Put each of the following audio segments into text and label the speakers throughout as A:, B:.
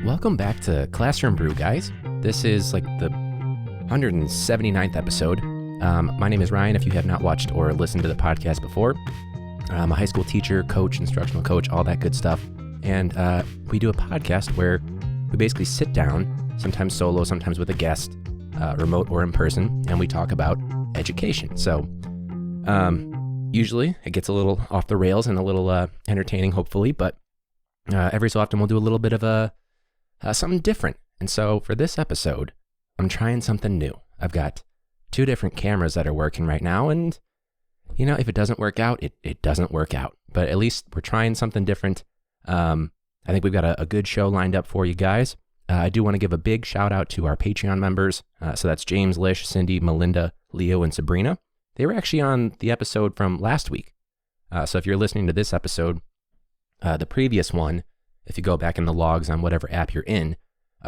A: Welcome back to Classroom Brew, guys. This is like the 179th episode. My name is Ryan, if you have not watched or listened to the podcast before. I'm a high school teacher, coach, instructional coach, all that good stuff. And we do a podcast where we basically sit down, sometimes solo, sometimes with a guest, remote or in person, and we talk about education. So usually it gets a little off the rails and a little entertaining, hopefully, but every so often we'll do a little bit of something different. And so for this episode, I'm trying something new. I've got 2 different cameras that are working right now, and you know, if it doesn't work out, it doesn't work out. But at least we're trying something different. I think we've got a good show lined up for you guys. I do want to give a big shout out to our Patreon members. So that's James, Lish, Cindy, Melinda, Leo, and Sabrina. They were actually on the episode from last week. So if you're listening to this episode, the previous one, if you go back in the logs on whatever app you're in,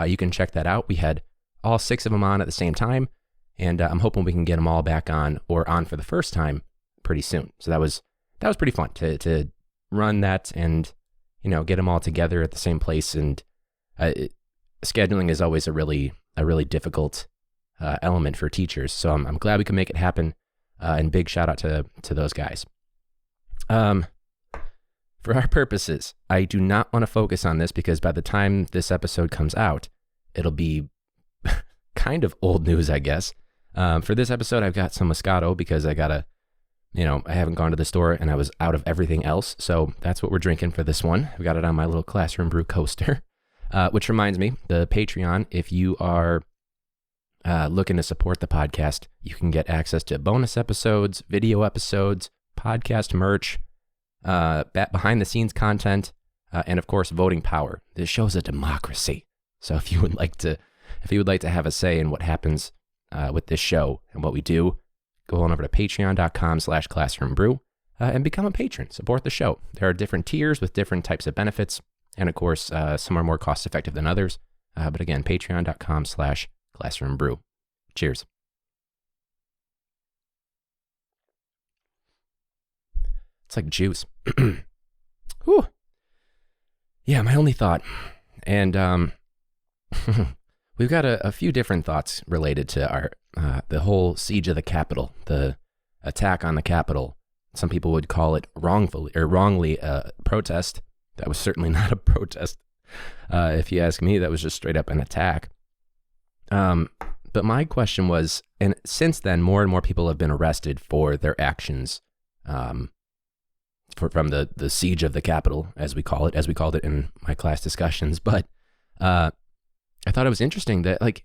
A: you can check that out. We had all 6 of them on at the same time, and I'm hoping we can get them all back on or on for the first time pretty soon. So that was pretty fun to run that and, you know, get them all together at the same place. And scheduling is always a really difficult element for teachers. So I'm glad we could make it happen. And big shout out to those guys. For our purposes, I do not want to focus on this because by the time this episode comes out, it'll be kind of old news, I guess. For this episode, I've got some Moscato because I haven't gone to the store and I was out of everything else. So that's what we're drinking for this one. I've got it on my little Classroom Brew coaster, which reminds me, the Patreon, if you are looking to support the podcast, you can get access to bonus episodes, video episodes, podcast merch, behind the scenes content, and of course, voting power. This show's a democracy. So if you would like to have a say in what happens with this show and what we do, go on over to patreon.com/classroombrew and become a patron. Support the show. There are different tiers with different types of benefits. And of course, some are more cost effective than others. But again, patreon.com/classroombrew. Cheers. It's like juice. Whew. Yeah, my only thought. And we've got a few different thoughts related to our the whole siege of the Capitol, the attack on the Capitol. Some people would call it wrongly a protest. That was certainly not a protest. If you ask me, that was just straight up an attack. But my question was, and since then, more and more people have been arrested for their actions from the siege of the Capitol, as we called it in my class discussions. But I thought it was interesting that, like,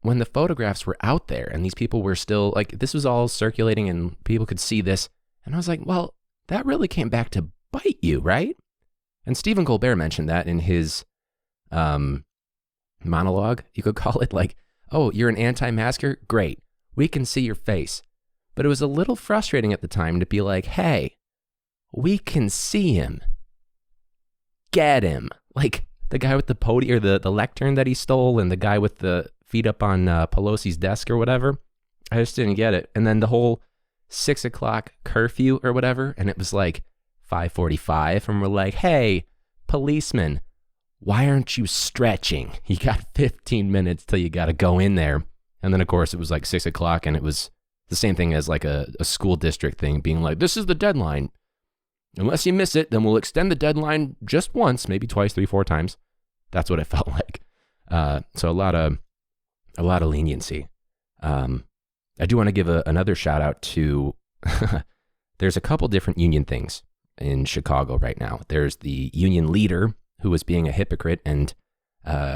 A: when the photographs were out there and these people were still, like, this was all circulating and people could see this, and I was like, well, that really came back to bite you, right? And Stephen Colbert mentioned that in his monologue, you could call it, like, oh, you're an anti-masker? Great. We can see your face. But it was a little frustrating at the time to be like, hey, we can see him. Get him. Like the guy with the podium or the lectern that he stole and the guy with the feet up on Pelosi's desk or whatever. I just didn't get it. And then the whole 6 o'clock curfew or whatever. And it was like 5:45 and we're like, hey, policeman, why aren't you stretching? You got 15 minutes till you got to go in there. And then of course it was like 6 o'clock and it was the same thing as like a school district thing being like, this is the deadline. Unless you miss it, then we'll extend the deadline just once, maybe twice, 3, 4 times. That's what it felt like. So a lot of leniency. I do want to give another shout out to, there's a couple different union things in Chicago right now. There's the union leader who is being a hypocrite, and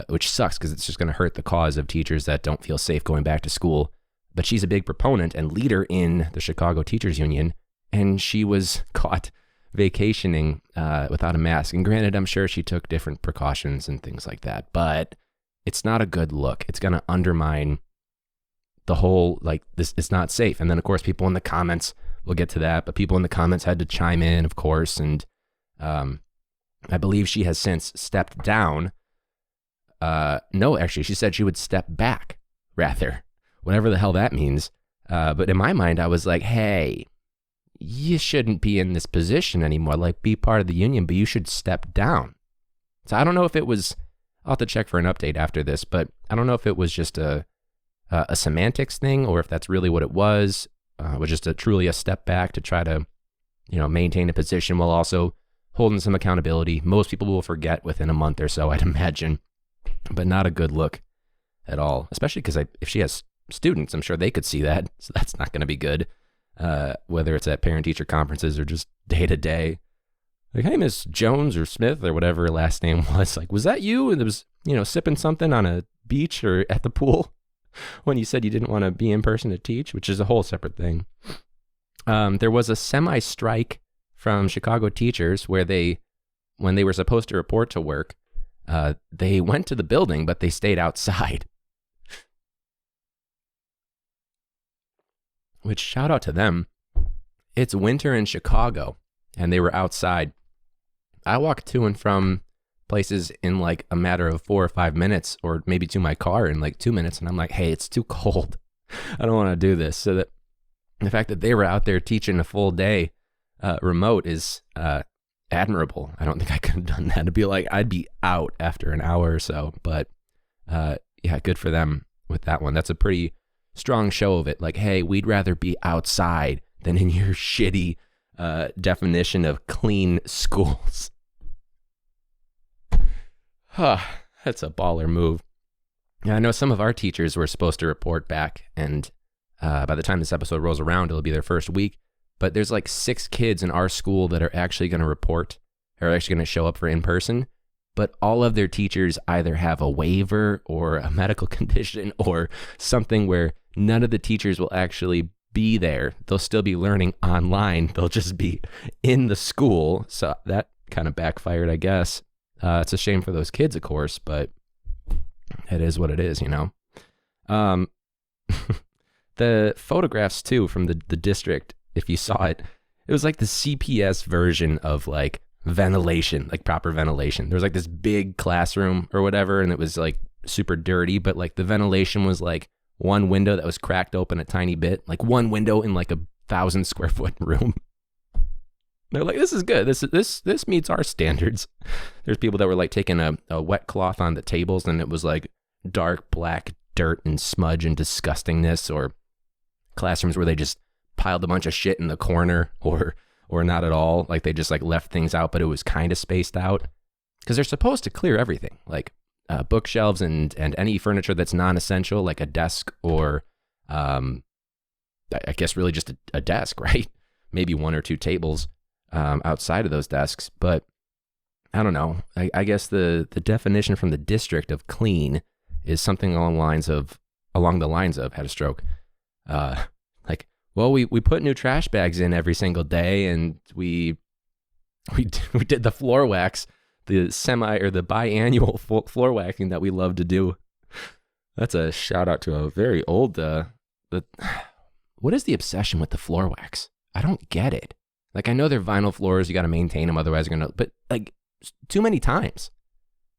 A: which sucks because it's just going to hurt the cause of teachers that don't feel safe going back to school. But she's a big proponent and leader in the Chicago Teachers Union, and she was caught vacationing without a mask. And granted, I'm sure she took different precautions and things like that, but it's not a good look. It's going to undermine the whole, like, this, it's not safe. And then of course people in the comments, we'll get to that, but people in the comments had to chime in, of course. And I believe she has since stepped down. No, actually, she said she would step back, rather, whatever the hell that means. But in my mind, I was like, hey, you shouldn't be in this position anymore. Like, be part of the union, but you should step down. So I don't know if it was I'll have to check for an update after this, but I don't know if it was just a semantics thing or if that's really what it was just truly a step back to try to, maintain a position while also holding some accountability. Most people will forget within a month or so, I'd imagine, but not a good look at all, especially because if she has students, I'm sure they could see that, so that's not going to be good, whether it's at parent-teacher conferences or just day-to-day. Like, hey, Miss Jones or Smith or whatever her last name was, like, was that you? And it was, sipping something on a beach or at the pool when you said you didn't want to be in person to teach, which is a whole separate thing. There was a semi-strike from Chicago teachers where when they were supposed to report to work, they went to the building, but they stayed outside. Which, shout out to them. It's winter in Chicago, and they were outside. I walked to and from places in like a matter of 4 or 5 minutes, or maybe to my car in like 2 minutes, and I'm like, hey, it's too cold. I don't want to do this. So that the fact that they were out there teaching a full day remote is admirable. I don't think I could have done that. It'd be like I'd be out after an hour or so, but yeah, good for them with that one. That's a pretty strong show of it. Like, hey, we'd rather be outside than in your shitty definition of clean schools. That's a baller move. Yeah, I know some of our teachers were supposed to report back, and by the time this episode rolls around, it'll be their first week. But there's like 6 kids in our school that are actually going to report, or actually going to show up for in-person. But all of their teachers either have a waiver or a medical condition or something where none of the teachers will actually be there. They'll still be learning online. They'll just be in the school. So that kind of backfired, I guess. It's a shame for those kids, of course, but it is what it is, The photographs, too, from the district, if you saw it, it was like the CPS version of like ventilation, like proper ventilation. There was like this big classroom or whatever, and it was like super dirty, but like the ventilation was like one window that was cracked open a tiny bit, like one window in like 1,000 square foot room. They're like, this is good. This meets our standards. There's people that were like taking a wet cloth on the tables, and it was like dark black dirt and smudge and disgustingness, or classrooms where they just piled a bunch of shit in the corner, or not at all. Like they just like left things out, but it was kind of spaced out because they're supposed to clear everything, like bookshelves and any furniture that's non-essential, like a desk or I guess really just a desk, right? Maybe 1 or 2 tables outside of those desks. But I don't know. I guess the definition from the district of clean is something along the lines of had a stroke. Like, well, we put new trash bags in every single day, and we did the floor wax, the biannual floor waxing that we love to do. That's a shout out to a very old what is the obsession with the floor wax? I don't get it. Like, I know they're vinyl floors, you got to maintain them, otherwise they're but like too many times.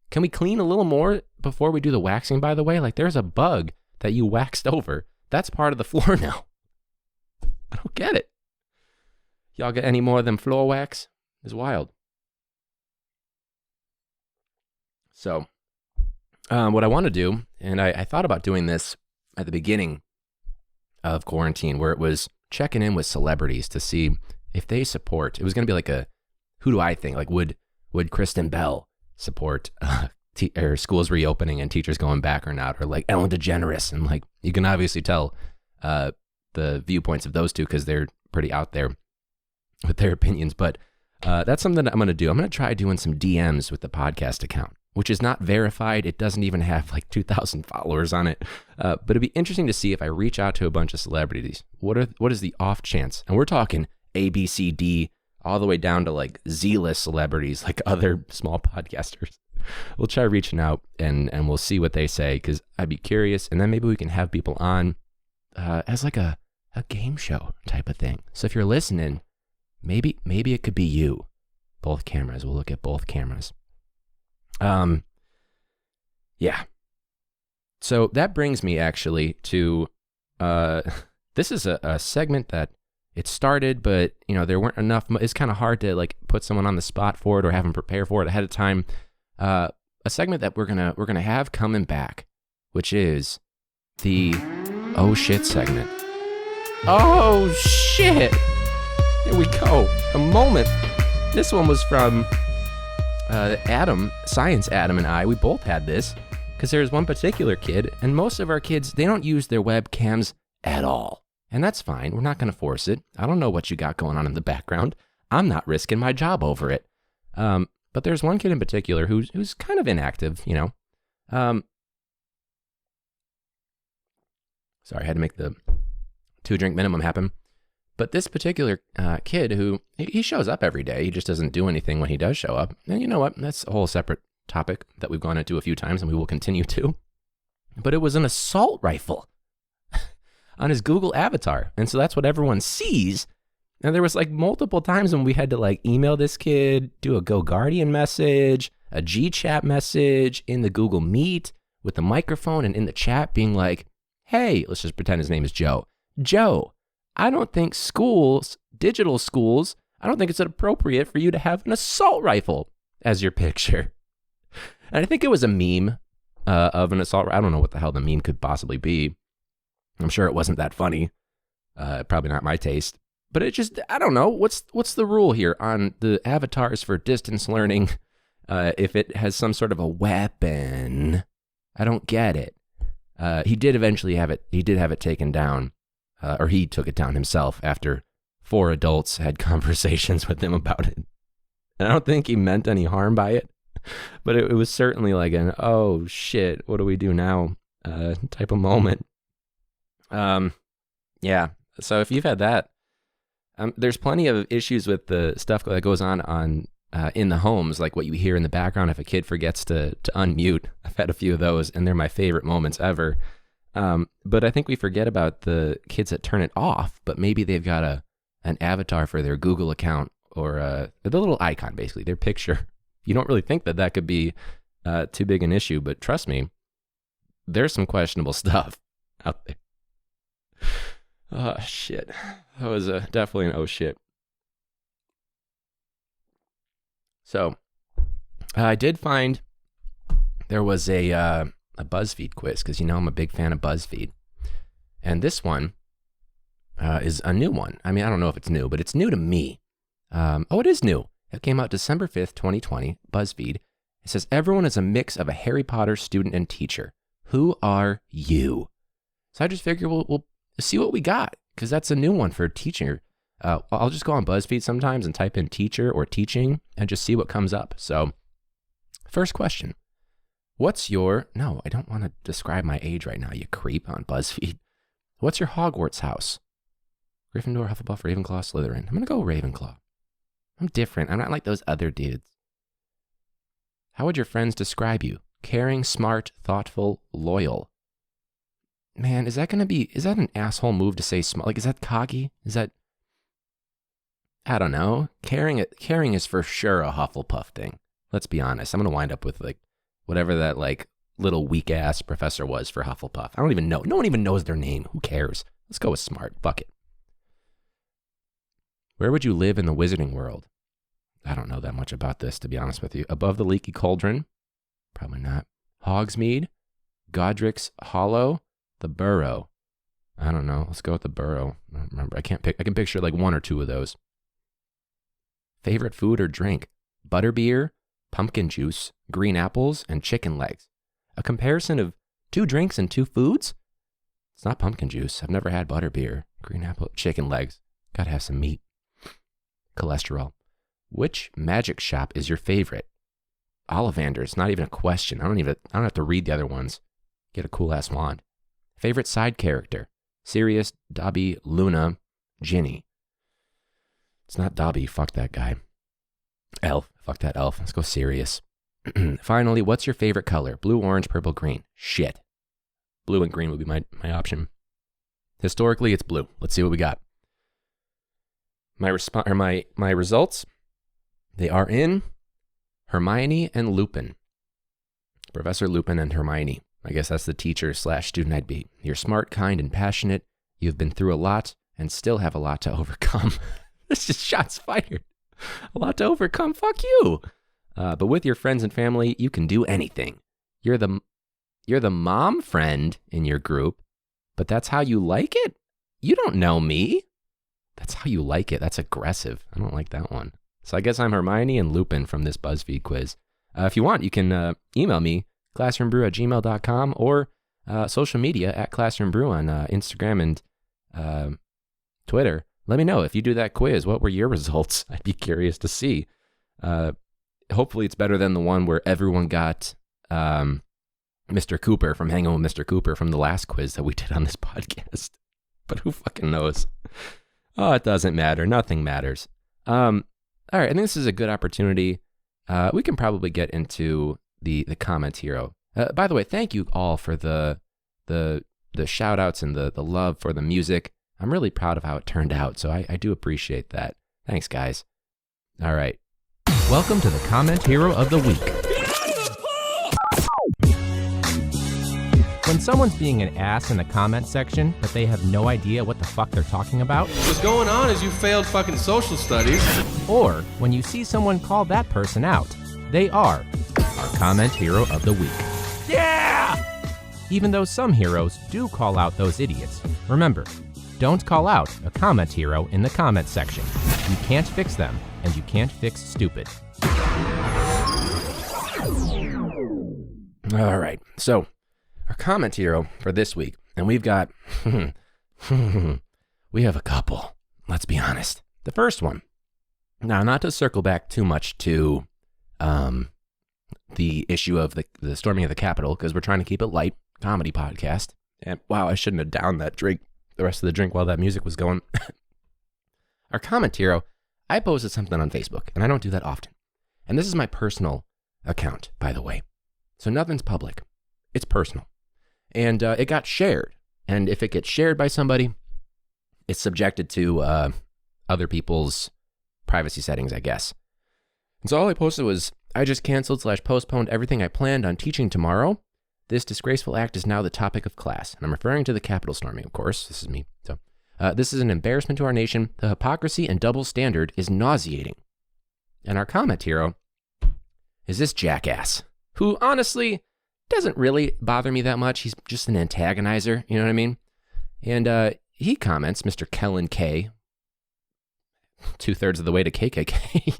A: Can we clean a little more before we do the waxing, by the way? Like, there's a bug that you waxed over. That's part of the floor now. I don't get it. Y'all get any more of them floor wax? It's wild. So, what I want to do, and I thought about doing this at the beginning of quarantine, where it was checking in with celebrities to see if they support. It was going to be like who do I think? Like, would Kristen Bell support or schools reopening and teachers going back or not? Or like Ellen DeGeneres, and like you can obviously tell the viewpoints of those two because they're pretty out there with their opinions. But that's something that I'm going to do. I'm going to try doing some DMs with the podcast account, which is not verified. It doesn't even have like 2,000 followers on it. But it'd be interesting to see if I reach out to a bunch of celebrities. What is the off chance? And we're talking A, B, C, D, all the way down to like Z-list celebrities, like other small podcasters. We'll try reaching out and we'll see what they say, because I'd be curious. And then maybe we can have people on as like a game show type of thing. So if you're listening, maybe it could be you. Both cameras. We'll look at both cameras. Yeah. So that brings me actually to, this is a segment that it started, but there weren't enough. It's kind of hard to like put someone on the spot for it or have them prepare for it ahead of time. a segment that we're gonna have coming back, which is the oh shit segment. Oh shit! Here we go. A moment. This one was from Adam, Science Adam and I. We both had this because there's one particular kid, and most of our kids, they don't use their webcams at all. And that's fine. We're not going to force it. I don't know what you got going on in the background. I'm not risking my job over it. But there's one kid in particular who's kind of inactive, you know. Sorry, I had to make the 2-drink minimum happen. But this particular kid who, he shows up every day. He just doesn't do anything when he does show up. And you know what? That's a whole separate topic that we've gone into a few times and we will continue to. But it was an assault rifle on his Google avatar. And so that's what everyone sees. And there was like multiple times when we had to like email this kid, do a Go Guardian message, a G-chat message in the Google Meet with the microphone and in the chat being like, hey, let's just pretend his name is Joe. Joe, I don't think schools, digital schools, I don't think it's appropriate for you to have an assault rifle as your picture. And I think it was a meme of an assault rifle. I don't know what the hell the meme could possibly be. I'm sure it wasn't that funny. Probably not my taste. But it just, I don't know. What's the rule here on the avatars for distance learning? If it has some sort of a weapon, I don't get it. He did eventually have it. He did have it taken down, or he took it down himself after 4 adults had conversations with him about it. And I don't think he meant any harm by it, but it was certainly like an, oh shit, what do we do now type of moment. Yeah. So if you've had that, there's plenty of issues with the stuff that goes on in the homes, like what you hear in the background if a kid forgets to unmute. I've had a few of those, and they're my favorite moments ever. But I think we forget about the kids that turn it off, but maybe they've got an avatar for their Google account or the little icon, basically, their picture. You don't really think that could be too big an issue, but trust me, there's some questionable stuff out there. Oh, shit. That was definitely an oh, shit. So, I did find there was a BuzzFeed quiz, because you know I'm a big fan of BuzzFeed. And this one is a new one. I mean, I don't know if it's new, but it's new to me. It is new. It came out December 5th, 2020, BuzzFeed. It says, everyone is a mix of a Harry Potter student and teacher. Who are you? So I just figured we'll see what we got, because that's a new one for a teacher. I'll just go on BuzzFeed sometimes and type in teacher or teaching and just see what comes up. So, first question. What's your... No, I don't want to describe my age right now, you creep, on BuzzFeed. What's your Hogwarts house? Gryffindor, Hufflepuff, Ravenclaw, Slytherin. I'm going to go Ravenclaw. I'm different. I'm not like those other dudes. How would your friends describe you? Caring, smart, thoughtful, loyal. Man, is that an asshole move to say smart? Like, is that cocky? Is that... I don't know. Caring is for sure a Hufflepuff thing. Let's be honest. I'm going to wind up with, like, whatever that, like, little weak-ass professor was for Hufflepuff. I don't even know. No one even knows their name. Who cares? Let's go with smart. Fuck it. Where would you live in the wizarding world? I don't know that much about this, to be honest with you. Above the leaky cauldron? Probably not. Hogsmeade? Godric's Hollow? The Burrow? I don't know. Let's go with the Burrow. I don't remember. I can picture like 1 or 2 of those. Favorite food or drink? Butterbeer, pumpkin juice, green apples, and chicken legs. A comparison of 2 drinks and 2 foods? It's not pumpkin juice. I've never had butterbeer. Green apple, chicken legs. Gotta have some meat. Cholesterol. Which magic shop is your favorite? Ollivander's. Not even a question. I don't have to read the other ones. Get a cool ass wand. Favorite side character? Sirius, Dobby, Luna, Ginny. It's not Dobby. Fuck that guy. Elf. Fuck that elf. Let's go Sirius. Finally, what's your favorite color? Blue, orange, purple, green. Shit. Blue and green would be my option. Historically, it's blue. Let's see what we got. My results, they are in Hermione and Lupin. Professor Lupin and Hermione. I guess that's the teacher/student I'd be. You're smart, kind, and passionate. You've been through a lot and still have a lot to overcome. This just shots fired. A lot to overcome. Fuck you. But with your friends and family, you can do anything. You're the mom friend in your group, but that's how you like it? You don't know me. That's how you like it. That's aggressive. I don't like that one. So I guess I'm Hermione and Lupin from this BuzzFeed quiz. If you want, you can email me, classroombrew@gmail.com, or social media at classroombrew on Instagram and Twitter. Let me know if you do that quiz. What were your results? I'd be curious to see. Hopefully it's better than the one where everyone got Mr. Cooper from Hanging with Mr. Cooper from the last quiz that we did on this podcast. But who fucking knows? Oh, it doesn't matter. Nothing matters. All right, I think this is a good opportunity. We can probably get into the comment hero. By the way, thank you all for the shout outs and the love for the music. I'm really proud of how it turned out, so I do appreciate that. Thanks, guys. All right.
B: Welcome to the Comment Hero of the Week. When someone's being an ass in the comment section, but they have no idea what the fuck they're talking about.
C: What's going on is you failed fucking social studies.
B: Or when you see someone call that person out, they are our Comment Hero of the Week.
C: Yeah!
B: Even though some heroes do call out those idiots, remember, don't call out a comment hero in the comment section. You can't fix them, and you can't fix stupid.
A: All right, so our comment hero for this week, and we've got, we have a couple, let's be honest. The first one, now not to circle back too much to the issue of the storming of the Capitol, because we're trying to keep it light, comedy podcast. And wow, I shouldn't have downed that drink, the rest of the drink while that music was going. Our comment hero, I posted something on Facebook, and I don't do that often. And this is my personal account, by the way. So nothing's public. It's personal. And it got shared. And if it gets shared by somebody, it's subjected to other people's privacy settings, I guess. And so all I posted was, I just canceled/postponed everything I planned on teaching tomorrow. This disgraceful act is now the topic of class. And I'm referring to the Capitol storming, of course. This is me. So this is an embarrassment to our nation. The hypocrisy and double standard is nauseating. And our comment hero is this jackass, who honestly doesn't really bother me that much. He's just an antagonizer, you know what I mean? And he comments, Mr. Kellen K, 2/3 of the way to KKK,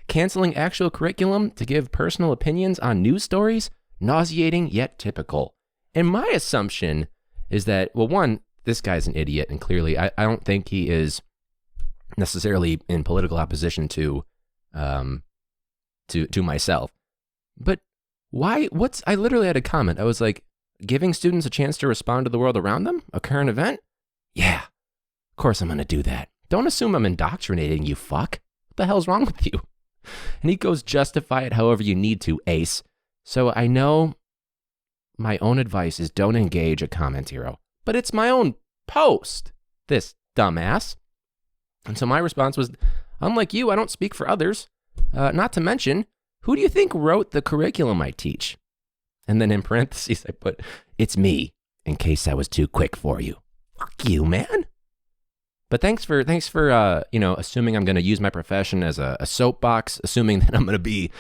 A: canceling actual curriculum to give personal opinions on news stories, nauseating yet typical. And my assumption is that, well, one, this guy's an idiot, and clearly I don't think he is necessarily in political opposition to myself. But why? I literally had a comment. I was like, giving students a chance to respond to the world around them, a current event? Yeah, of course I'm going to do that. Don't assume I'm indoctrinating you, fuck. What the hell's wrong with you? And he goes, justify it however you need to, ace. So I know my own advice is don't engage a comment hero, but it's my own post, this dumbass. And so my response was, unlike you, I don't speak for others. Not to mention, who do you think wrote the curriculum I teach? And then in parentheses, I put, it's me, in case I was too quick for you. Fuck you, man. But thanks for assuming I'm going to use my profession as a soapbox, assuming that I'm going to be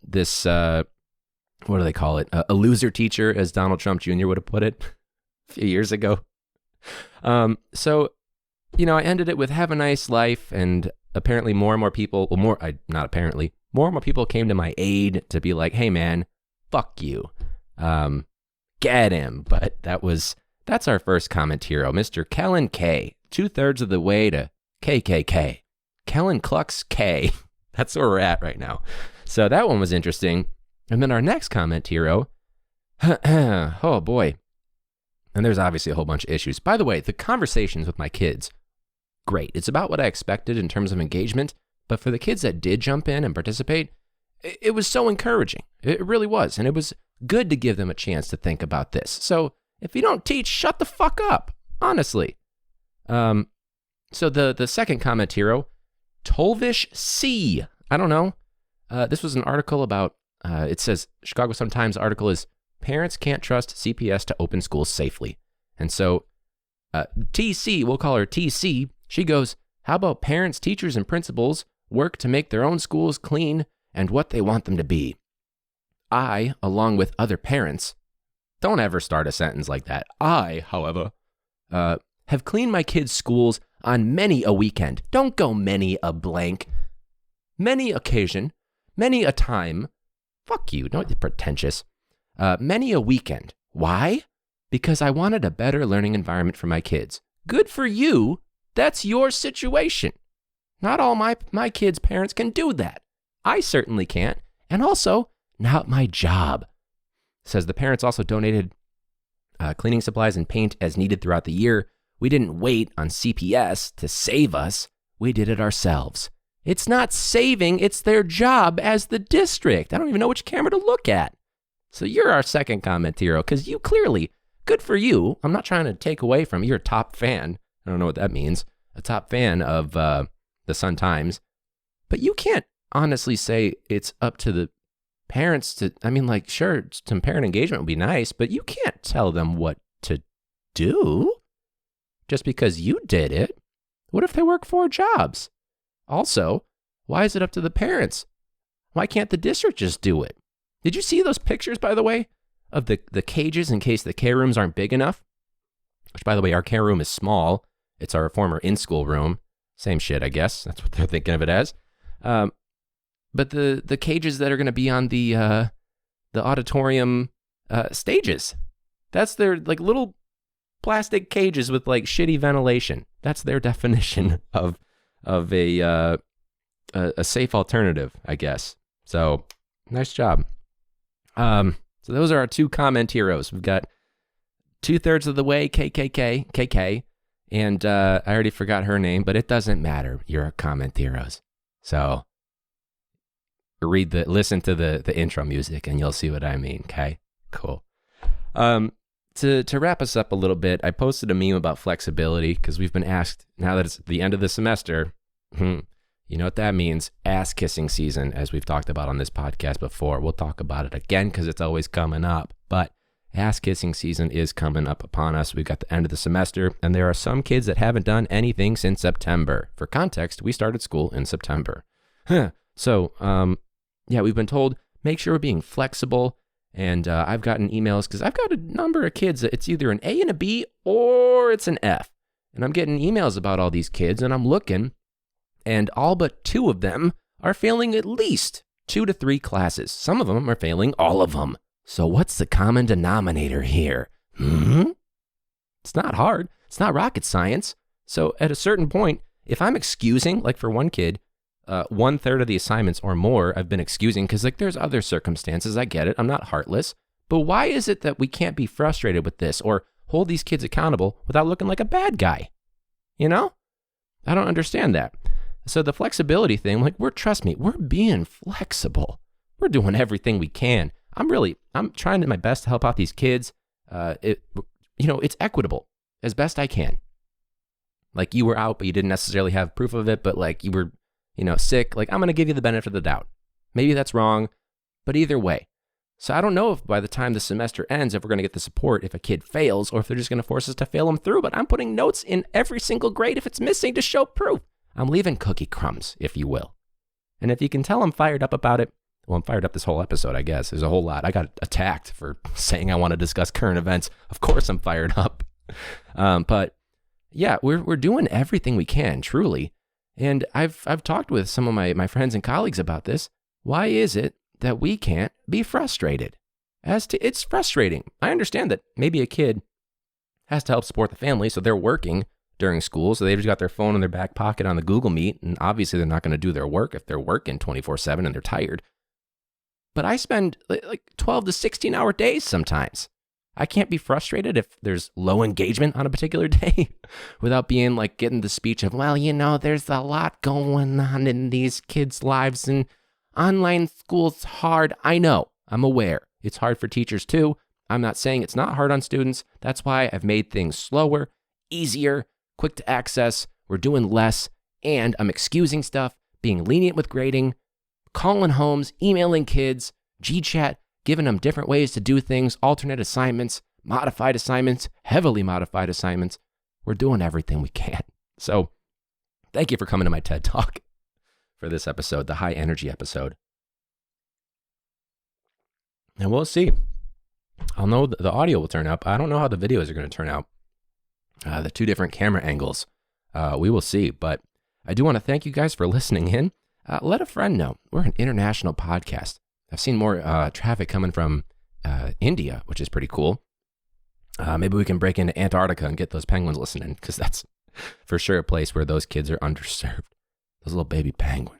A: this, what do they call it? A loser teacher, as Donald Trump Jr. would have put it a few years ago. So, I ended it with have a nice life, and apparently more and more people, more and more people came to my aid to be like, hey man, fuck you. Get him. But that's our first comment hero, Mr. Kellen K, 2/3 of the way to KKK. Kellen Clucks K. That's where we're at right now. So that one was interesting. And then our next comment hero, oh boy. And there's obviously a whole bunch of issues. By the way, the conversations with my kids, great. It's about what I expected in terms of engagement. But for the kids that did jump in and participate, it was so encouraging. It really was. And it was good to give them a chance to think about this. So if you don't teach, shut the fuck up. Honestly. So the second comment hero, Tolvish C. I don't know. This was an article about, it says, Chicago Sun-Times article is, parents can't trust CPS to open schools safely. And so TC, we'll call her TC, she goes, how about parents, teachers, and principals work to make their own schools clean and what they want them to be. I, along with other parents, don't ever start a sentence like that. I, however, have cleaned my kids' schools on many a weekend. Don't go many a blank. Many occasion, many a time. Fuck you, don't be pretentious. Many a weekend. Why? Because I wanted a better learning environment for my kids. Good for you. That's your situation. Not all my kids' parents can do that. I certainly can't. And also, not my job. Says the parents also donated cleaning supplies and paint as needed throughout the year. We didn't wait on CPS to save us. We did it ourselves. It's not saving, it's their job as the district. I don't even know which camera to look at. So you're our second comment hero, because you clearly, good for you. I'm not trying to take away from you. You're a top fan. I don't know what that means. A top fan of the Sun-Times. But you can't honestly say it's up to the parents to, sure, some parent engagement would be nice, but you can't tell them what to do just because you did it. What if they work 4 jobs? Also, why is it up to the parents? Why can't the district just do it? Did you see those pictures, by the way, of the cages in case the care rooms aren't big enough? Which, by the way, our care room is small. It's our former in-school room. Same shit, I guess. That's what they're thinking of it as. But the cages that are going to be on the auditorium stages, that's their like little plastic cages with like shitty ventilation. That's their definition of a safe alternative, I guess. So nice job. So those are our 2 comment heroes. We've got 2/3 of the way KK, and I already forgot her name, but it doesn't matter. You're our comment heroes. So listen to the intro music and you'll see what I mean. Okay, cool. To wrap us up a little bit, I posted a meme about flexibility because we've been asked, now that it's the end of the semester, you know what that means, ass kissing season, as we've talked about on this podcast before. We'll talk about it again because it's always coming up, but ass kissing season is coming up upon us. We've got the end of the semester, and there are some kids that haven't done anything since September. For context, we started school in September. So, yeah, we've been told, make sure we're being flexible. And I've gotten emails because I've got a number of kids that it's either an A and a B or it's an F. And I'm getting emails about all these kids, and I'm looking, and all but 2 of them are failing at least 2 to 3 classes. Some of them are failing all of them. So what's the common denominator here? It's not hard. It's not rocket science. So at a certain point, if I'm excusing, like for one kid, 1/3 of the assignments or more I've been excusing because like there's other circumstances. I get it. I'm not heartless. But why is it that we can't be frustrated with this or hold these kids accountable without looking like a bad guy? You know? I don't understand that. So the flexibility thing, like trust me, we're being flexible. We're doing everything we can. I'm trying my best to help out these kids. It's equitable as best I can. Like you were out, but you didn't necessarily have proof of it, but like you were sick, like I'm going to give you the benefit of the doubt. Maybe that's wrong, but either way. So I don't know if by the time the semester ends, if we're going to get the support if a kid fails or if they're just going to force us to fail them through, but I'm putting notes in every single grade if it's missing to show proof. I'm leaving cookie crumbs, if you will. And if you can tell I'm fired up about it, well, I'm fired up this whole episode, I guess. There's a whole lot. I got attacked for saying I want to discuss current events. Of course I'm fired up. But yeah, we're doing everything we can, truly. And I've talked with some of my friends and colleagues about this. Why is it that we can't be frustrated? It's frustrating. I understand that maybe a kid has to help support the family, so they're working during school, so they've just got their phone in their back pocket on the Google Meet, and obviously they're not going to do their work if they're working 24/7 and they're tired. But I spend like 12 to 16-hour days sometimes. I can't be frustrated if there's low engagement on a particular day without being like getting the speech of, well, there's a lot going on in these kids' lives and online school's hard. I know, I'm aware. It's hard for teachers too. I'm not saying it's not hard on students. That's why I've made things slower, easier, quick to access. We're doing less, and I'm excusing stuff, being lenient with grading, calling homes, emailing kids, GChat, giving them different ways to do things, alternate assignments, modified assignments, heavily modified assignments. We're doing everything we can. So thank you for coming to my TED Talk for this episode, the high energy episode. And we'll see. I'll know the audio will turn up. I don't know how the videos are going to turn out. The 2 different camera angles. We will see. But I do want to thank you guys for listening in. Let a friend know. We're an international podcast. I've seen more traffic coming from India, which is pretty cool. Maybe we can break into Antarctica and get those penguins listening, because that's for sure a place where those kids are underserved. Those little baby penguins.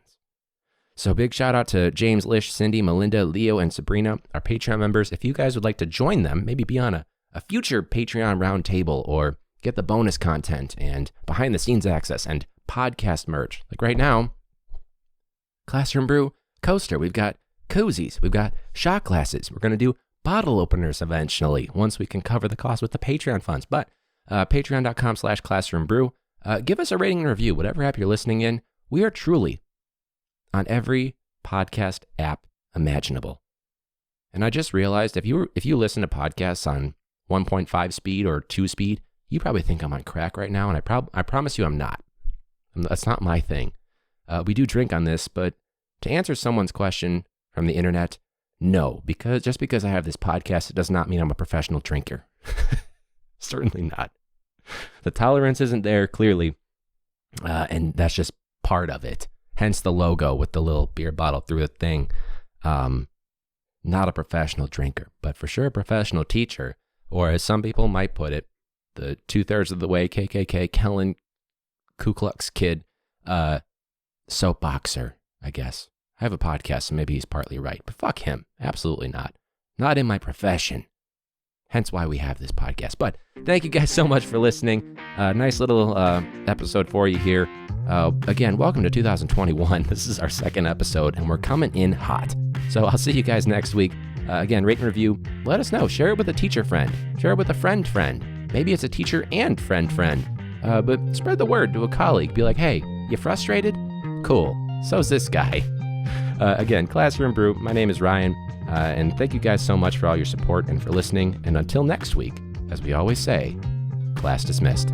A: So big shout out to James, Lish, Cindy, Melinda, Leo, and Sabrina, our Patreon members. If you guys would like to join them, maybe be on a future Patreon roundtable, or get the bonus content and behind the scenes access and podcast merch. Like right now, Classroom Brew coaster. We've got koozies. We've got shot glasses. We're going to do bottle openers eventually once we can cover the cost with the Patreon funds. But patreon.com/classroombrew. Give us a rating and review, whatever app you're listening in. We are truly on every podcast app imaginable. And I just realized if you listen to podcasts on 1.5 speed or 2 speed, you probably think I'm on crack right now, and I promise you I'm not. That's not my thing. We do drink on this, but to answer someone's question from the internet, no, just because I have this podcast, it does not mean I'm a professional drinker. Certainly not. The tolerance isn't there, clearly, and that's just part of it. Hence the logo with the little beer bottle through the thing. Not a professional drinker, but for sure a professional teacher, or as some people might put it, the 2/3 of the way KKK Kellen Ku Klux Kid soapboxer, I guess. I have a podcast, so maybe he's partly right, but fuck him. Absolutely not. Not in my profession. Hence why we have this podcast. But thank you guys so much for listening. Nice little episode for you here. Again, welcome to 2021. This is our 2nd episode, and we're coming in hot. So I'll see you guys next week. Again, rate and review. Let us know. Share it with a teacher friend. Share it with a friend. Maybe it's a teacher and friend. But spread the word to a colleague. Be like, hey, you frustrated? Cool. So's this guy. Again, Classroom Brew. My name is Ryan. And thank you guys so much for all your support and for listening. And until next week, as we always say, class dismissed.